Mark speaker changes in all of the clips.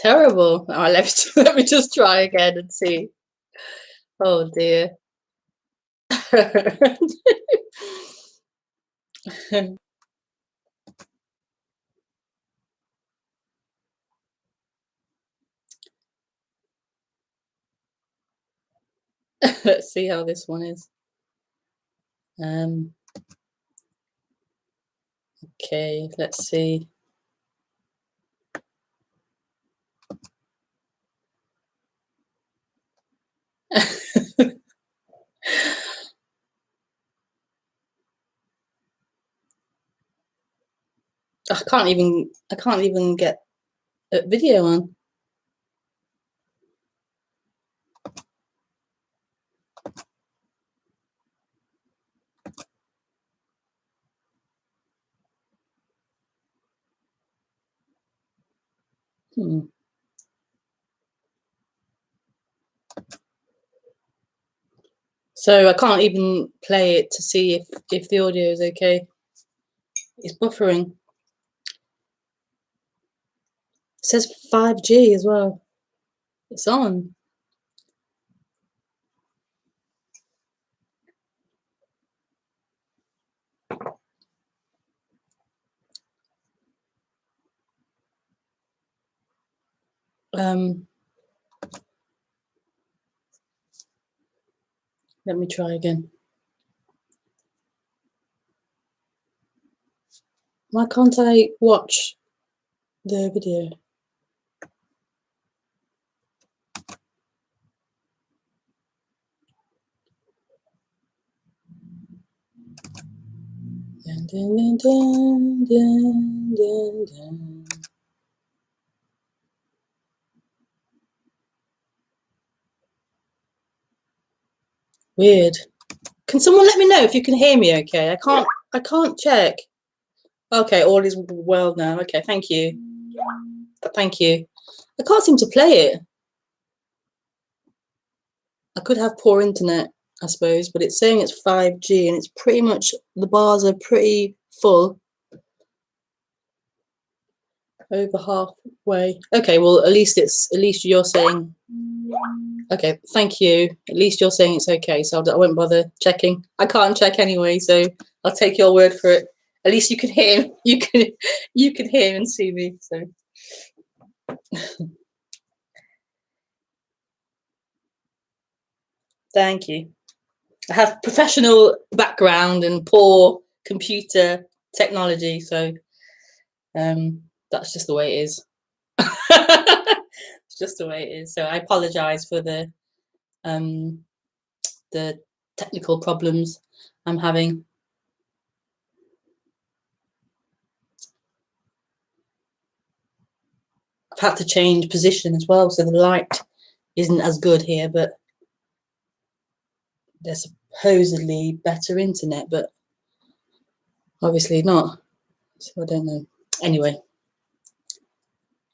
Speaker 1: terrible. Oh, let me just try again and see. Oh dear. Let's see how this one is. Okay, let's see. I can't even get a video on. So I can't even play it to see if the audio is okay. It's buffering. It says 5G as well. It's on. Let me try again. Why can't I watch the video? Dun, dun, dun, dun, dun, dun. Weird. Can someone let me know if you can hear me okay? I can't check. Okay, all is well now. Okay, thank you. Thank you. I can't seem to play it. I could have poor internet, I suppose, but it's saying it's 5G and it's pretty much, the bars are pretty full. Over halfway. Okay, well at least you're saying, okay, thank you. At least you're saying it's okay, so I won't bother checking. I can't check anyway, so I'll take your word for it. At least you can hear, you can hear and see me. So thank you. I have professional background and poor computer technology, so that's just the way it is. It's just the way it is. So I apologize for the technical problems I'm having. I've had to change position as well, so the light isn't as good here, but there's supposedly better internet, but obviously not. So I don't know. Anyway,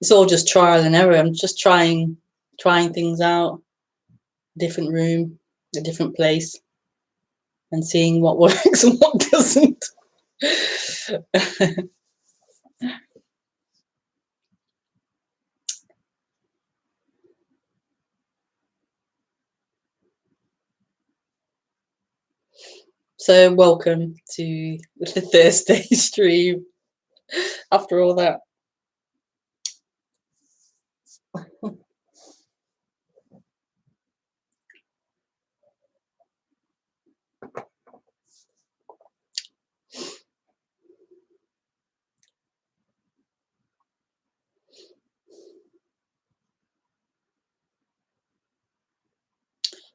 Speaker 1: it's all just trial and error. I'm just trying things out, different room, a different place, and seeing what works and what doesn't. So welcome to the Thursday stream after all that.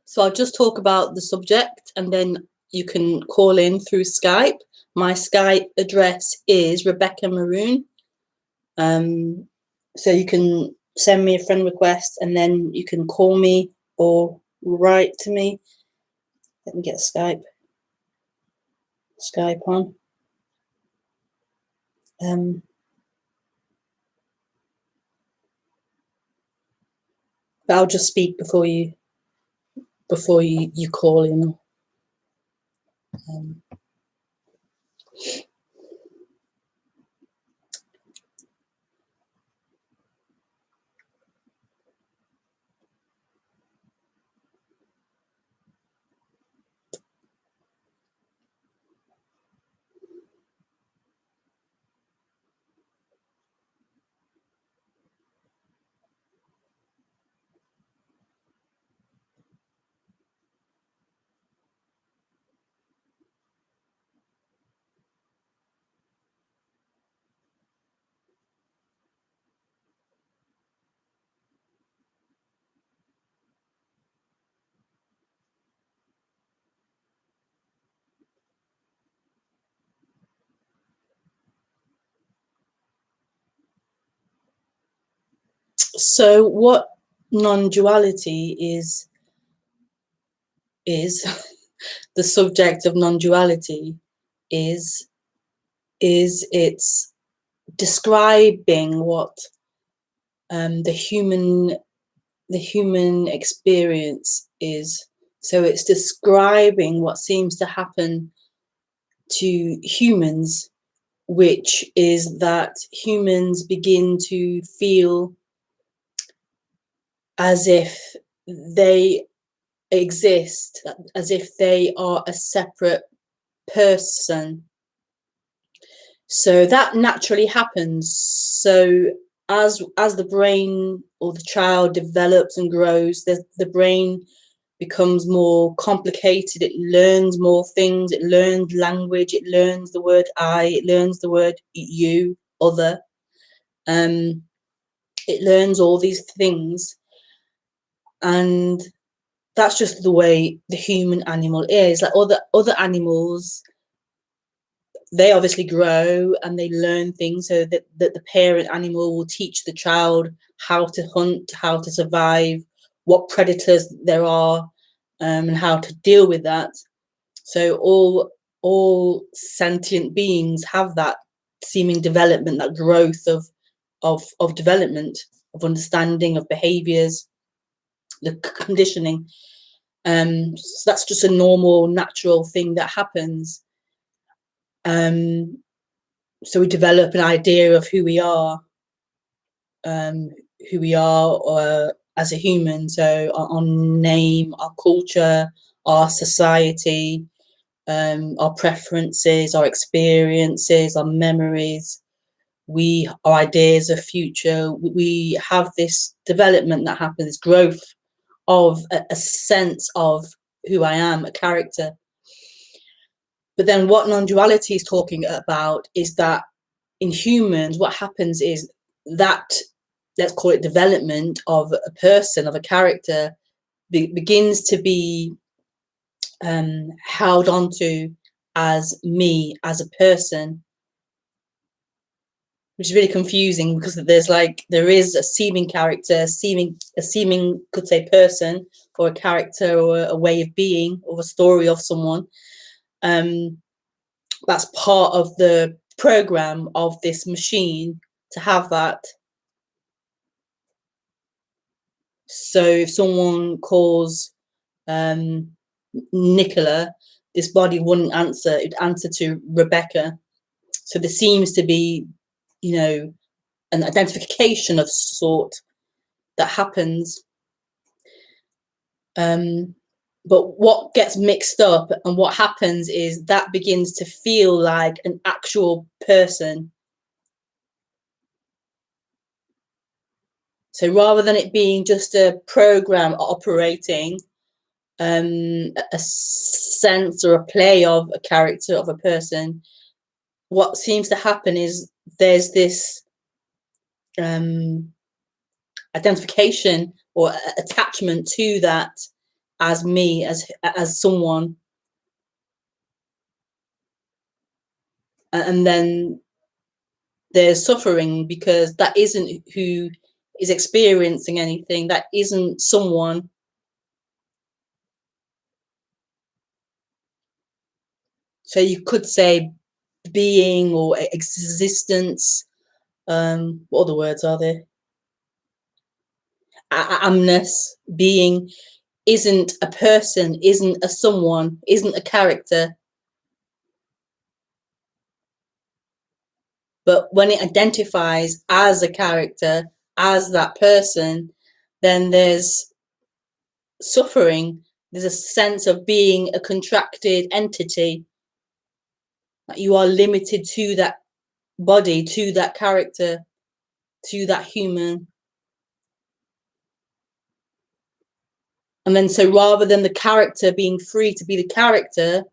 Speaker 1: So I'll just talk about the subject and then you can call in through Skype. My Skype address is rebekahmaroon. So you can send me a friend request and then you can call me or write to me. Let me get Skype on. But I'll just speak before you call in. So what non-duality is the subject of non-duality is it's describing what the human experience is. So it's describing what seems to happen to humans, which is that humans begin to feel as if they exist, as if they are a separate person. So that naturally happens. So as the brain or the child develops and grows, the brain becomes more complicated. It learns more things. It learns language. It learns the word I. It learns the word you, other. It learns all these things, and that's just the way the human animal is. Like other animals, they obviously grow and they learn things, so that the parent animal will teach the child how to hunt, how to survive, what predators there are, and how to deal with that. So all sentient beings have that seeming development, that growth of development, of understanding, of behaviors, the conditioning. So that's just a normal, natural thing that happens. So we develop an idea of who we are as a human. So our name, our culture, our society, our preferences, our experiences, our memories, our ideas of future. We have this development that happens, growth of a sense of who I am, a character. But then what non-duality is talking about is that in humans, what happens is that, let's call it development of a person, of a character, begins to be held onto as me, as a person, which is really confusing, because there is a seeming character, a seeming could say person, or a character, or a way of being, or a story of someone. That's part of the program of this machine, to have that. So if someone calls Nicola, this body wouldn't answer. It'd answer to Rebecca. So there seems to be, an identification of sort that happens. But what gets mixed up and what happens is that begins to feel like an actual person. So rather than it being just a program operating, a sense or a play of a character, of a person, what seems to happen is there's this identification or attachment to that as me, as someone, and then there's suffering, because that isn't who is experiencing anything. That isn't someone. So you could say being or existence. What other words are there? Amness, being, isn't a person, isn't a someone, isn't a character. But when it identifies as a character, as that person, then there's suffering. There's a sense of being a contracted entity. You are limited to that body, to that character, to that human. And then so rather than the character being free to be the character,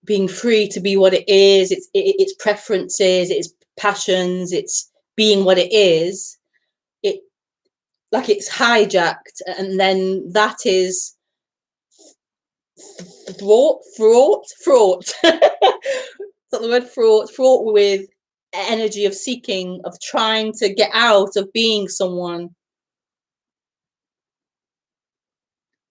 Speaker 1: being free to be what it is, its preferences, its passions, it's being what it is, it's hijacked, and then that is fraught. Is that the word? Fraught with energy of seeking, of trying to get out of being someone.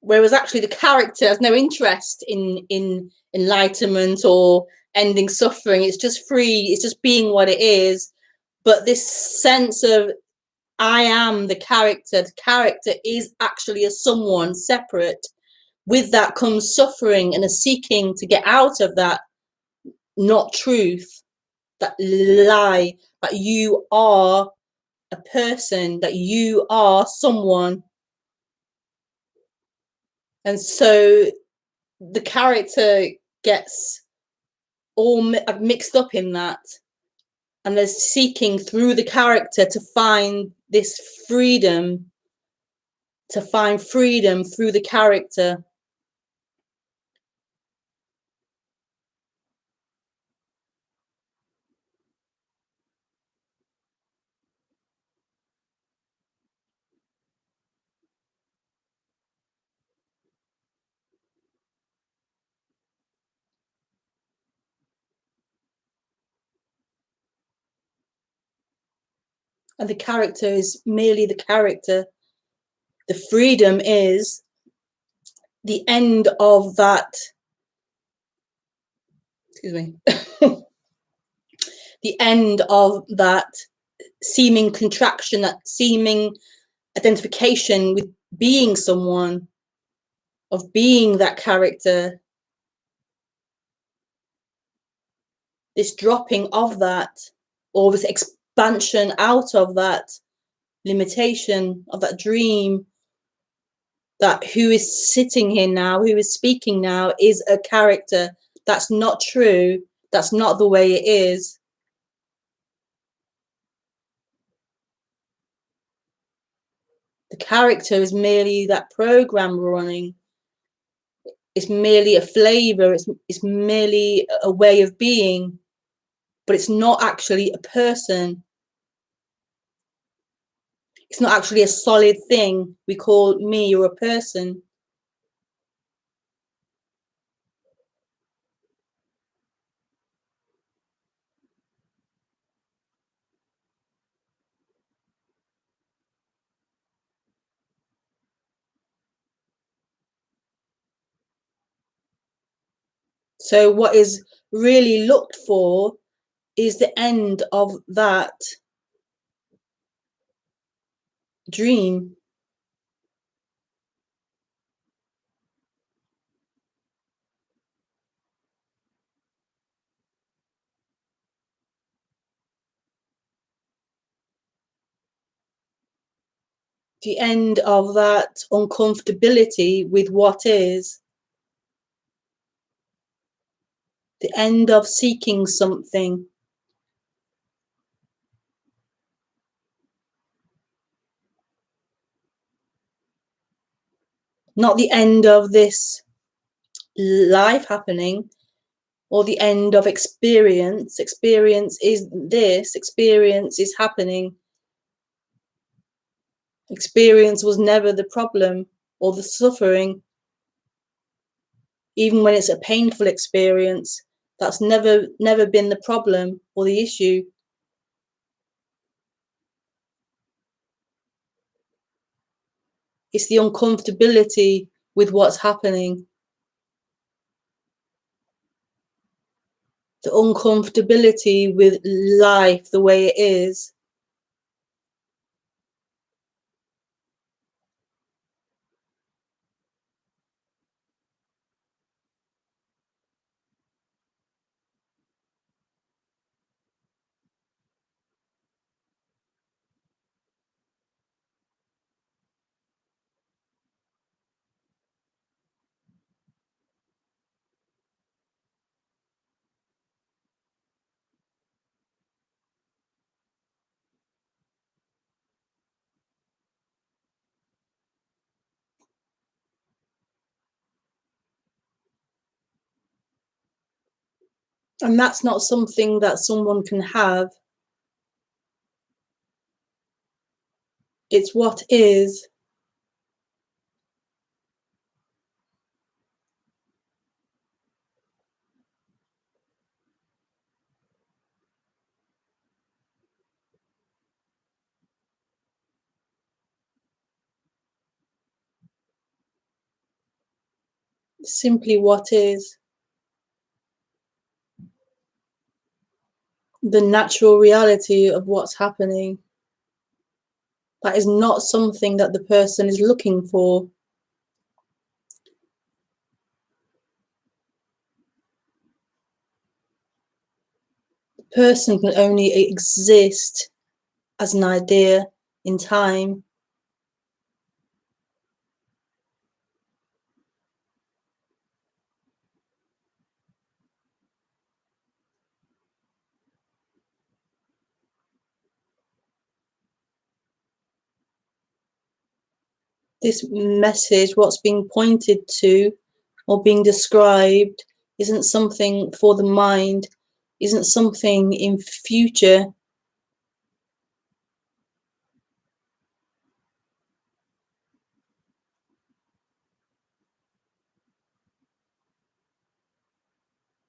Speaker 1: Whereas actually the character has no interest in enlightenment or ending suffering. It's just free. It's just being what it is. But this sense of I am the character. The character is actually a someone separate. With that comes suffering and a seeking to get out of that not truth, that lie, that you are a person, that you are someone. And so the character gets all mixed up in that, and they're seeking through the character to find this freedom, to find freedom through the character. And the character is merely the character. The freedom is the end of that, excuse me, the end of that seeming contraction, that seeming identification with being someone, of being that character, this dropping of that, or this expansion out of that limitation, of that dream, that who is sitting here now, who is speaking now, is a character. That's not true. That's not the way it is. The character is merely that program running. It's merely a flavor. It's merely a way of being, but it's not actually a person. It's not actually a solid thing we call me or a person. So what is really looked for is the end of that dream. The end of that uncomfortability with what is. The end of seeking something. Not the end of this life happening, or the end of experience. Experience is this. Experience is happening. Experience was never the problem or the suffering. Even when it's a painful experience, that's never been the problem or the issue. It's the uncomfortability with what's happening. The uncomfortability with life the way it is. And that's not something that someone can have. It's what is. simply what is, the natural reality of what's happening. That is not something that the person is looking for. The person can only exist as an idea in time. This message, what's being pointed to or being described, isn't something for the mind, isn't something in future.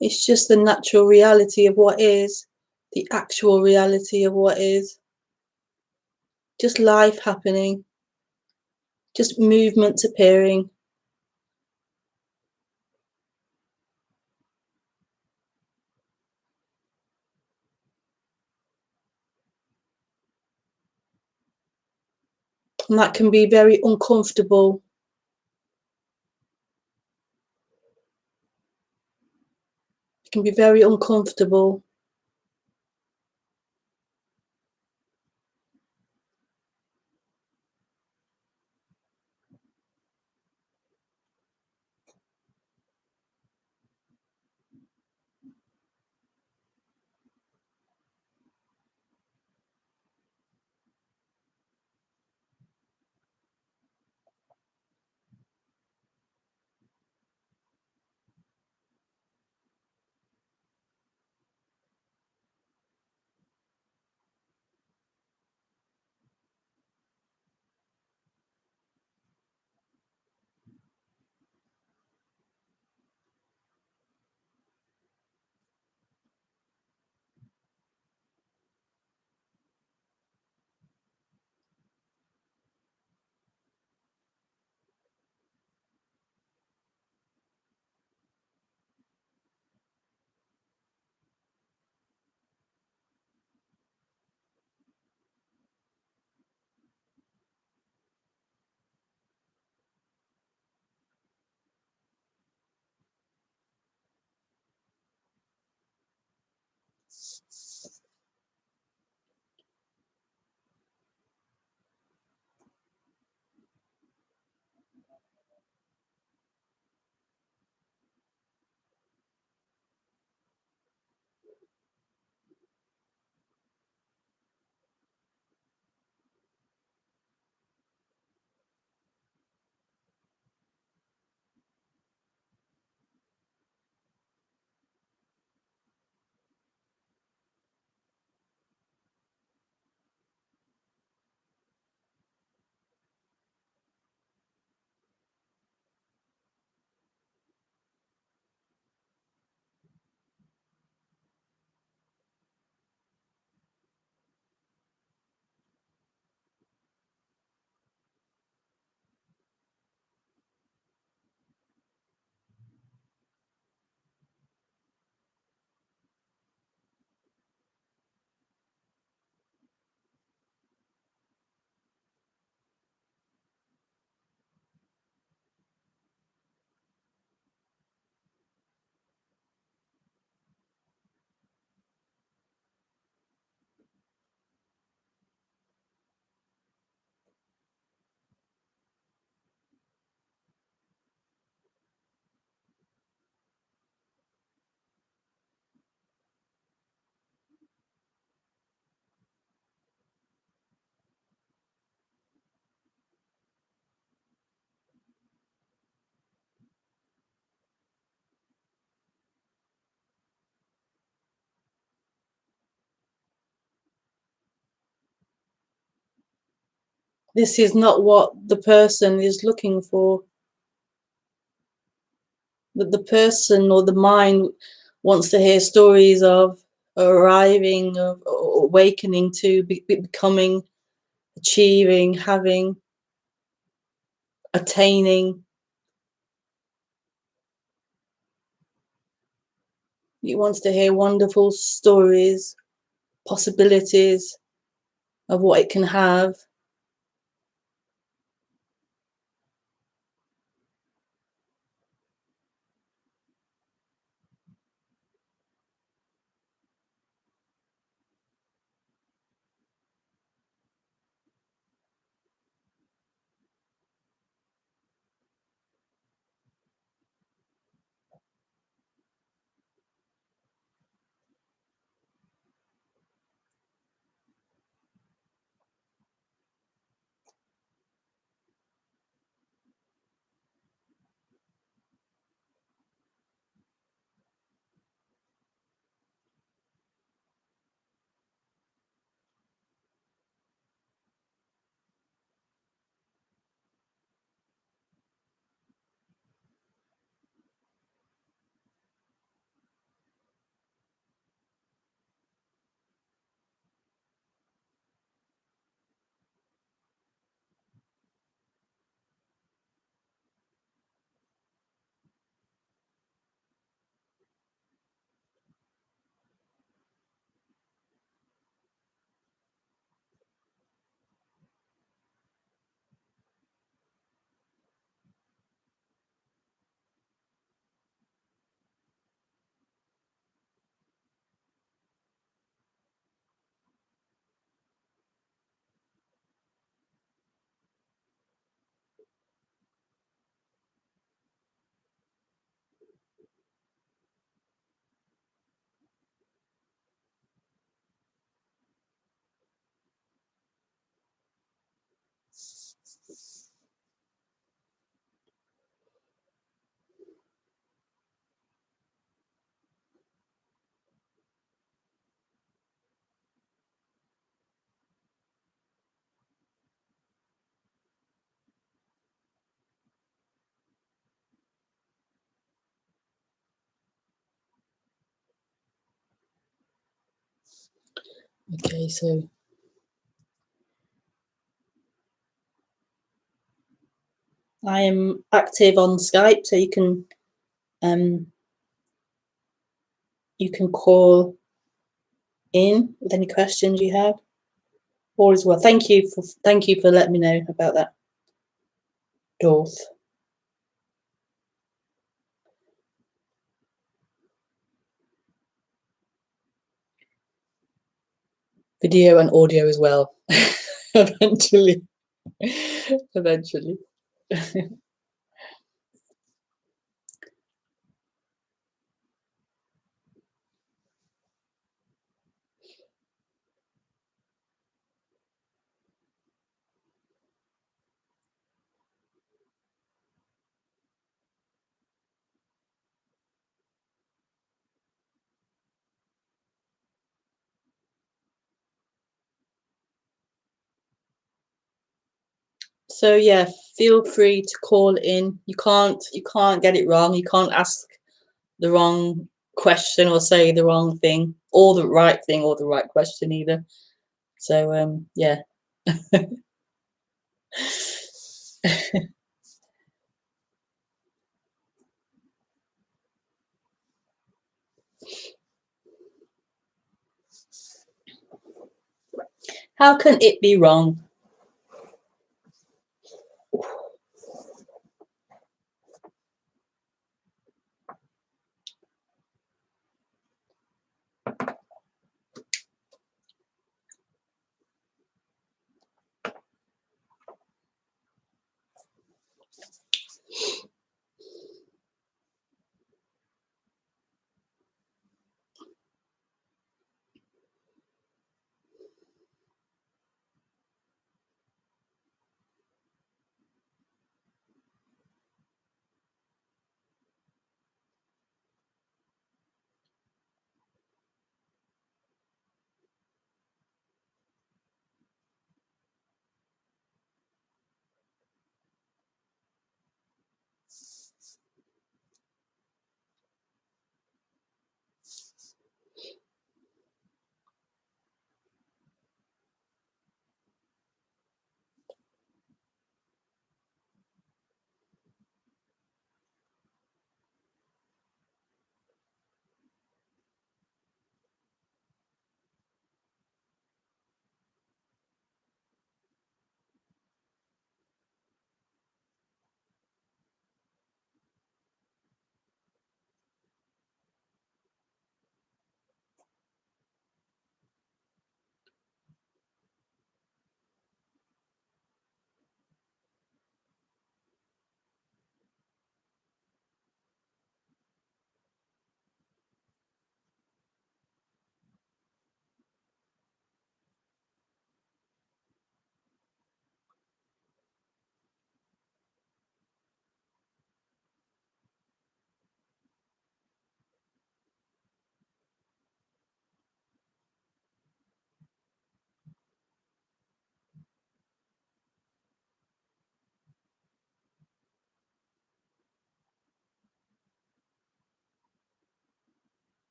Speaker 1: It's just the natural reality of what is, the actual reality of what is. Just life happening, just movements appearing. And that can be very uncomfortable. It can be very uncomfortable. This is not what the person is looking for. That the person or the mind wants to hear stories of arriving, of awakening to, becoming, achieving, having, attaining. He wants to hear wonderful stories, possibilities of what it can have. Okay, so I am active on Skype, so you can call in with any questions you have. All is well. Thank you for letting me know about that, Dorth. Video and audio as well. Eventually. Eventually. So yeah, feel free to call in. You can't get it wrong. You can't ask the wrong question or say the wrong thing or the right thing or the right question either. So yeah. How can it be wrong?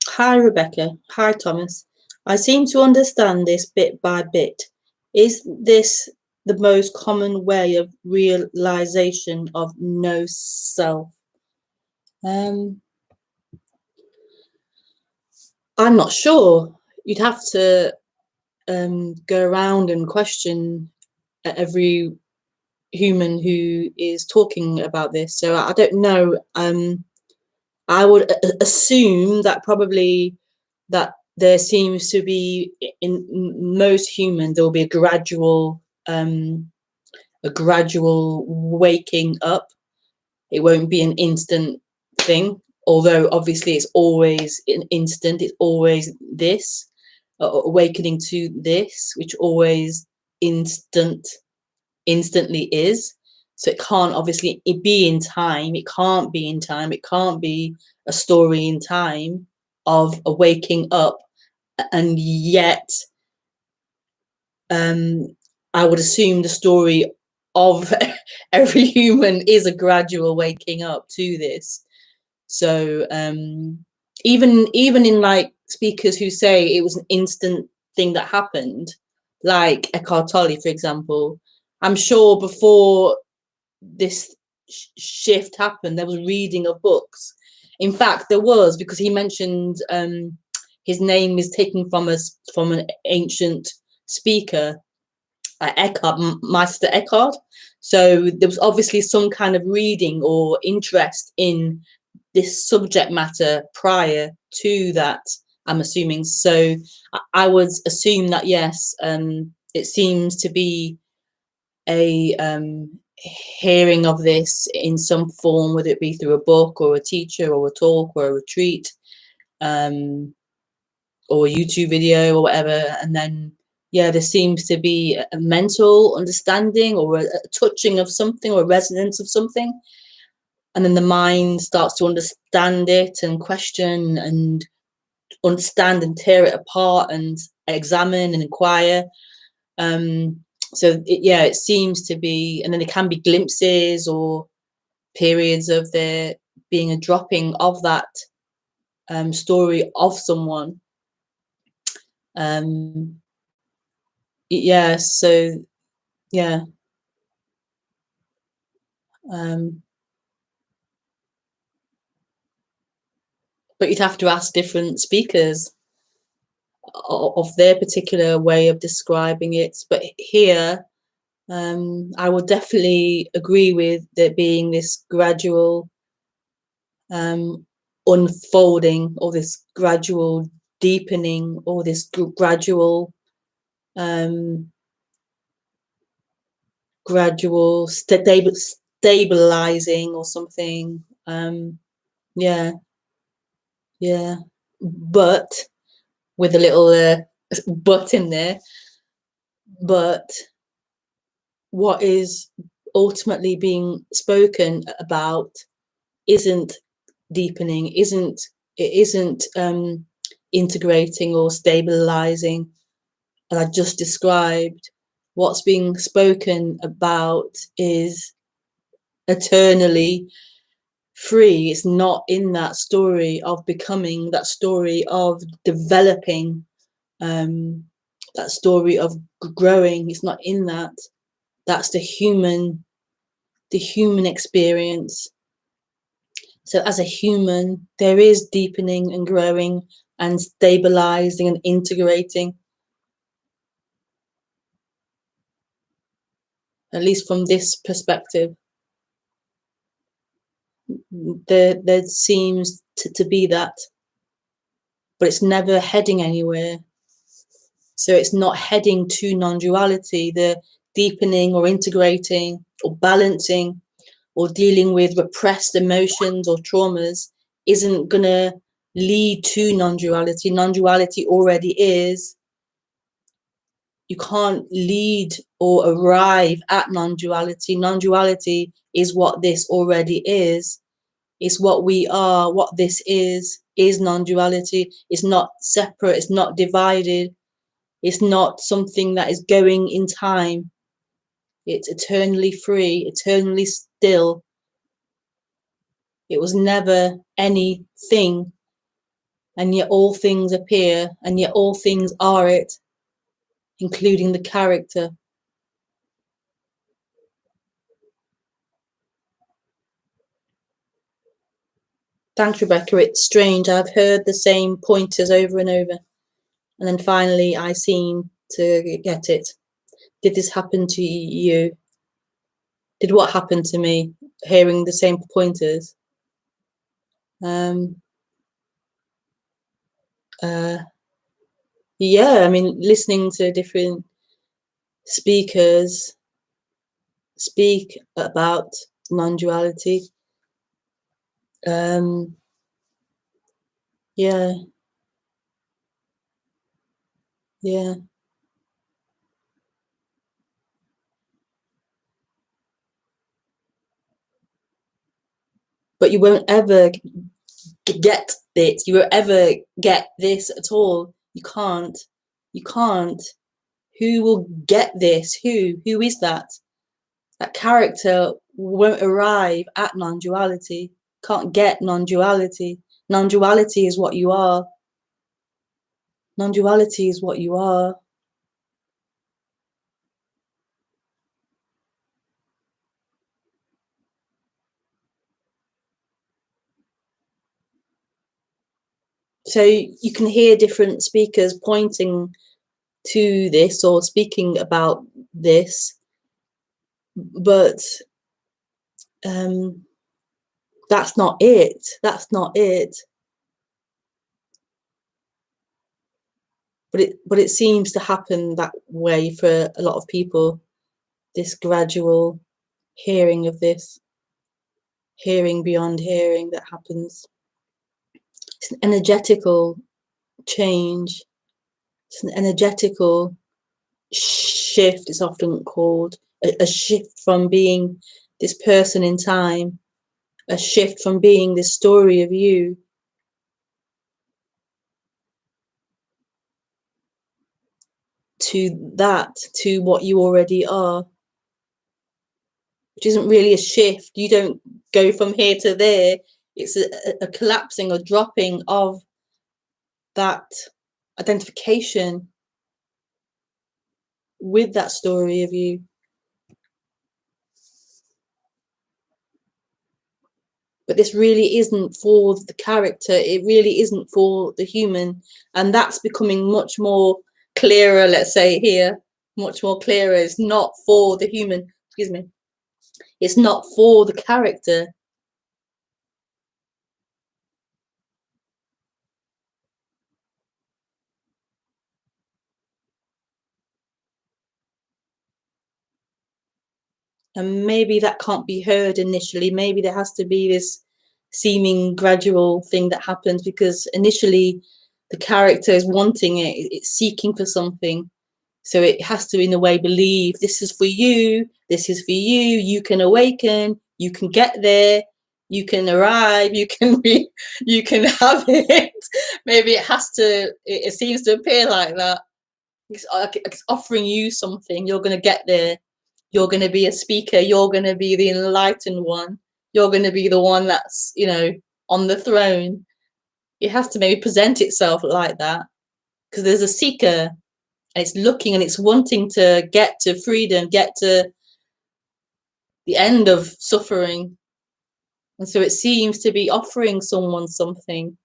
Speaker 1: Hi, Rebecca. Hi, Thomas. I seem to understand this bit by bit. Is this the most common way of realization of no self? I'm not sure. You'd have to go around and question every human who is talking about this. So I don't know. I would assume that probably that there seems to be in most humans there will be a gradual waking up. It won't be an instant thing, although obviously it's always an instant. It's always this awakening to this, which always instantly is. So it can't obviously be in time. It can't be in time. It can't be a story in time of a waking up. And yet, I would assume the story of every human is a gradual waking up to this. So even in like speakers who say it was an instant thing that happened, like Eckhart Tolle, for example, I'm sure before this shift happened, there was reading of books. In fact, there was, because he mentioned his name is taken from an ancient speaker, Eckhart, Master Eckhart. So there was obviously some kind of reading or interest in this subject matter prior to that, I'm assuming. So I would assume that yes, it seems to be a hearing of this in some form, whether it be through a book or a teacher or a talk or a retreat, or a YouTube video or whatever, and then yeah, there seems to be a mental understanding or a touching of something or a resonance of something, and then the mind starts to understand it and question and understand and tear it apart and examine and inquire. So it seems to be, and then there can be glimpses or periods of there being a dropping of that story of someone. Yeah, so yeah. But you'd have to ask different speakers of their particular way of describing it. But here, I would definitely agree with there being this gradual unfolding, or this gradual deepening, or this gradual stabilizing or something. Yeah, but with a little but in there. But what is ultimately being spoken about isn't deepening, isn't integrating or stabilizing, as I just described. What's being spoken about is eternally free. It's not in that story of becoming, that story of developing, that story of growing. It's not in that. That's the human experience. So as a human, there is deepening and growing and stabilizing and integrating. At least from this perspective, there seems to be that, but it's never heading anywhere. So it's not heading to non-duality. The deepening or integrating or balancing or dealing with repressed emotions or traumas isn't gonna lead to non-duality. Non-duality already is. You can't lead or arrive at non-duality. Non-duality is what this already is. It's what we are. What this is non-duality. It's not separate. It's not divided. It's not something that is going in time. It's eternally free, eternally still. It was never anything, and yet all things appear, and yet all things are it, including the character. Thanks, Rebecca. It's strange. I've heard the same pointers over and over, and then finally I seem to get it. Did this happen to you? Did what happen to me? Hearing the same pointers. Yeah, I mean, listening to different speakers speak about non-duality. Yeah. But you won't ever get it. You won't ever get this at all. You can't. You can't. Who will get this? Who is that? That character won't arrive at non-duality. Can't get non-duality. Non-duality is what you are. Non-duality is what you are. So you can hear different speakers pointing to this or speaking about this, but that's not it. That's not it. But it seems to happen that way for a lot of people. This gradual hearing of this, hearing beyond hearing that happens. It's an energetical change. It's an energetical shift. It's often called a shift from being this person in time, a shift from being this story of you, to what you already are, which isn't really a shift. You don't go from here to there. It's a collapsing or dropping of that identification with that story of you. But this really isn't for the character. It really isn't for the human. And that's becoming much more clearer, let's say here, much more clearer. It's not for the human, excuse me. It's not for the character. And maybe that can't be heard initially. Maybe there has to be this seeming gradual thing that happens, because initially the character is wanting it, it's seeking for something. So it has to, in a way, believe this is for you, this is for you, you can awaken, you can get there, you can arrive, you can be, you can have it. Maybe it has to, it seems to appear like that. It's offering you something, you're going to get there. You're going to be a speaker, you're going to be the enlightened one, you're going to be the one that's, you know, on the throne. It has to maybe present itself like that, because there's a seeker, and it's looking and it's wanting to get to freedom, get to the end of suffering. And so it seems to be offering someone something.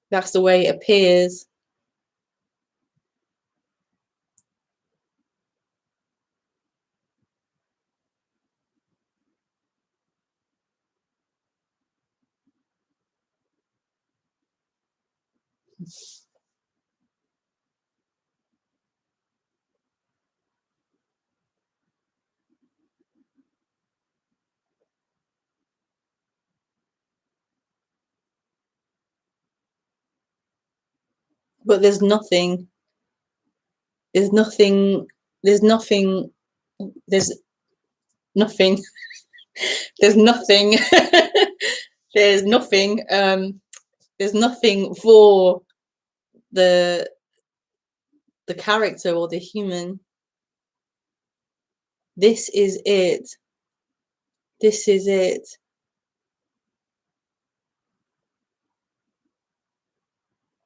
Speaker 1: That's the way it appears. But there's nothing, there's nothing, there's nothing, there's nothing, there's nothing, there's nothing, there's nothing for the character or the human. This is it. This is it.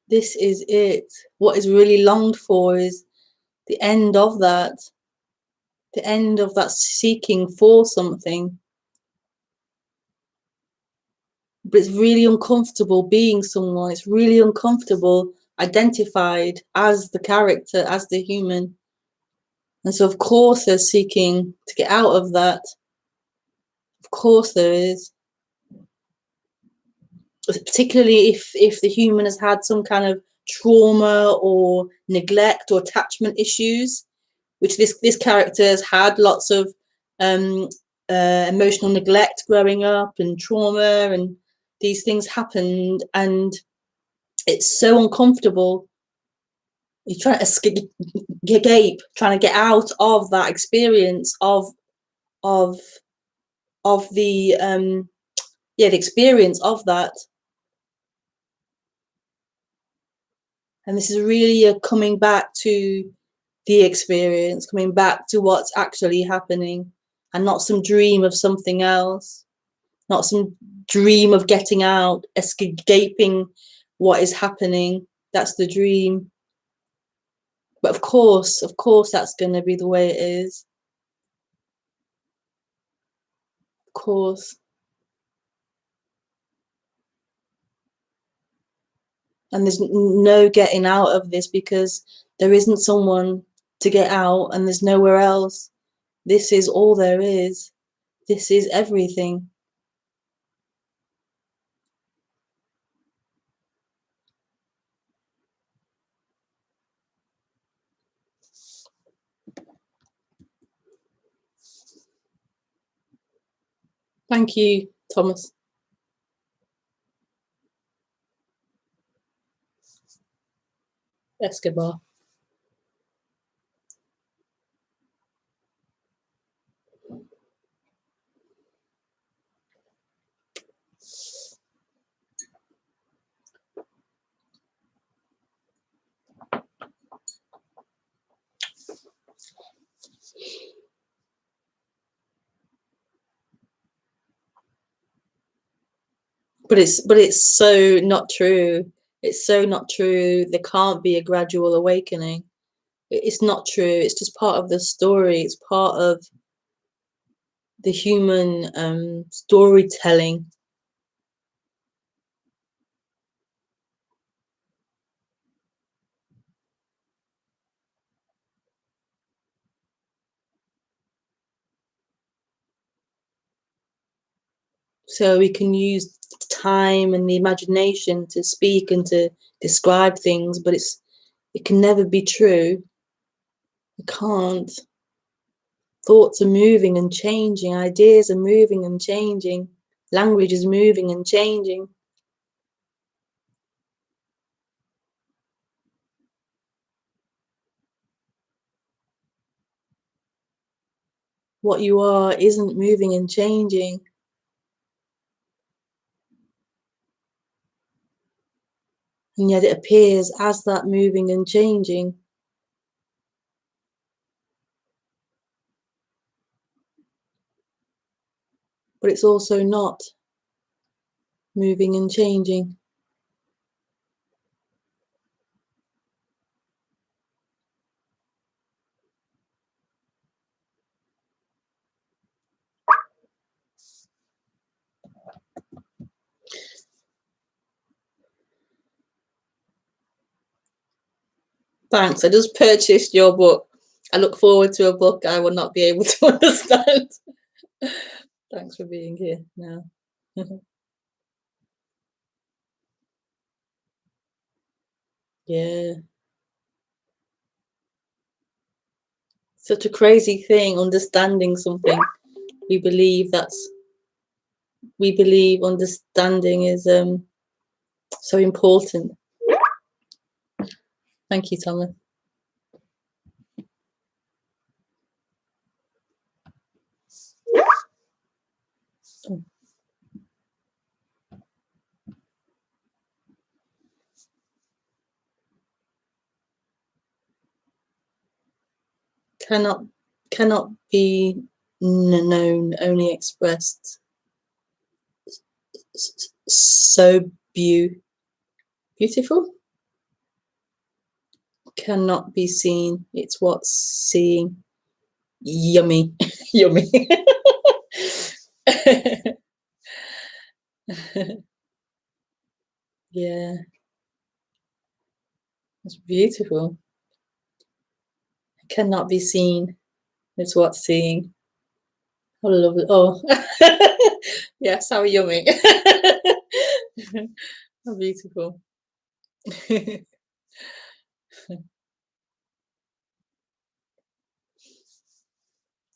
Speaker 1: This is it. What is really longed for is the end of that. The end of that seeking for something. But it's really uncomfortable being someone. It's really uncomfortable identified as the character, as the human. And so of course there's seeking to get out of that. Of course there is. Particularly if the human has had some kind of trauma or neglect or attachment issues, which this character has had lots of emotional neglect growing up and trauma, and these things happened, and it's so uncomfortable. You're trying to escape, trying to get out of that experience of the the experience of that. And this is really a coming back to the experience, coming back to what's actually happening, and not some dream of something else, not some dream of getting out, escaping what is happening. That's the dream. But of course, that's going to be the way it is. Of course. And there's no getting out of this, because there isn't someone to get out, and there's nowhere else. This is all there is. This is everything. Thank you, Thomas. Escobar. But it's so not true. It's so not true. There can't be a gradual awakening. It's not true. It's just part of the story. It's part of the human storytelling. So we can use time and the imagination to speak and to describe things, but it can never be true. It can't. Thoughts are moving and changing. Ideas are moving and changing. Language is moving and changing. What you are isn't moving and changing. And yet it appears as that moving and changing. But it's also not moving and changing. Thanks. I just purchased your book. I look forward to a book I will not be able to understand. Thanks for being here now. Yeah. Such a crazy thing, understanding something. We believe understanding is so important. Thank you, Thomas. Cannot be known, only expressed. So beautiful. Cannot be seen. It's what's seeing. Yummy. Yummy. Yeah, it's beautiful. Cannot be seen. It's what's seeing. Oh, lovely. Oh, yes, how yummy. How beautiful.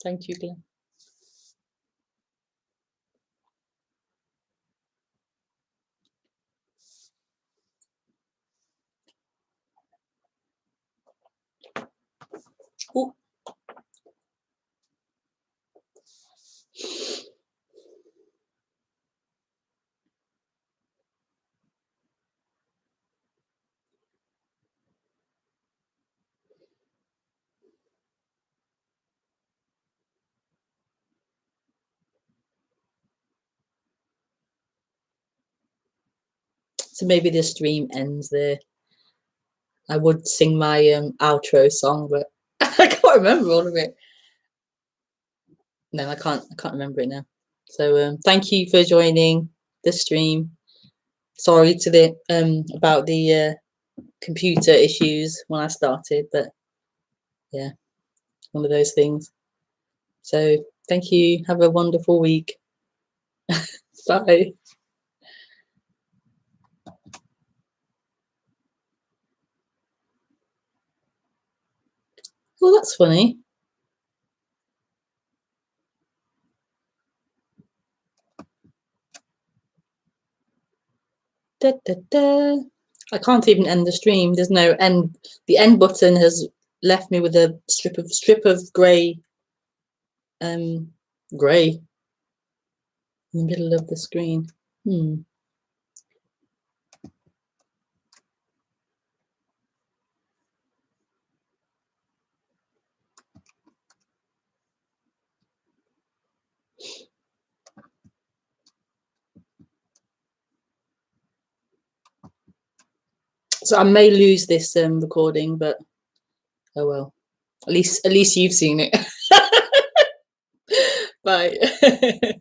Speaker 1: Thank you, Glenn. Oh. So maybe the stream ends there. I would sing my outro song, but I can't remember all of it. No, I can't remember it now. So thank you for joining the stream. Sorry to the about the computer issues when I started, but yeah, one of those things. So thank you. Have a wonderful week. Bye. Well, that's funny. Da, da, da. I can't even end the stream. There's no end. The end button has left me with a strip of grey grey in the middle of the screen. So I may lose this recording, but oh well. At least you've seen it. Bye.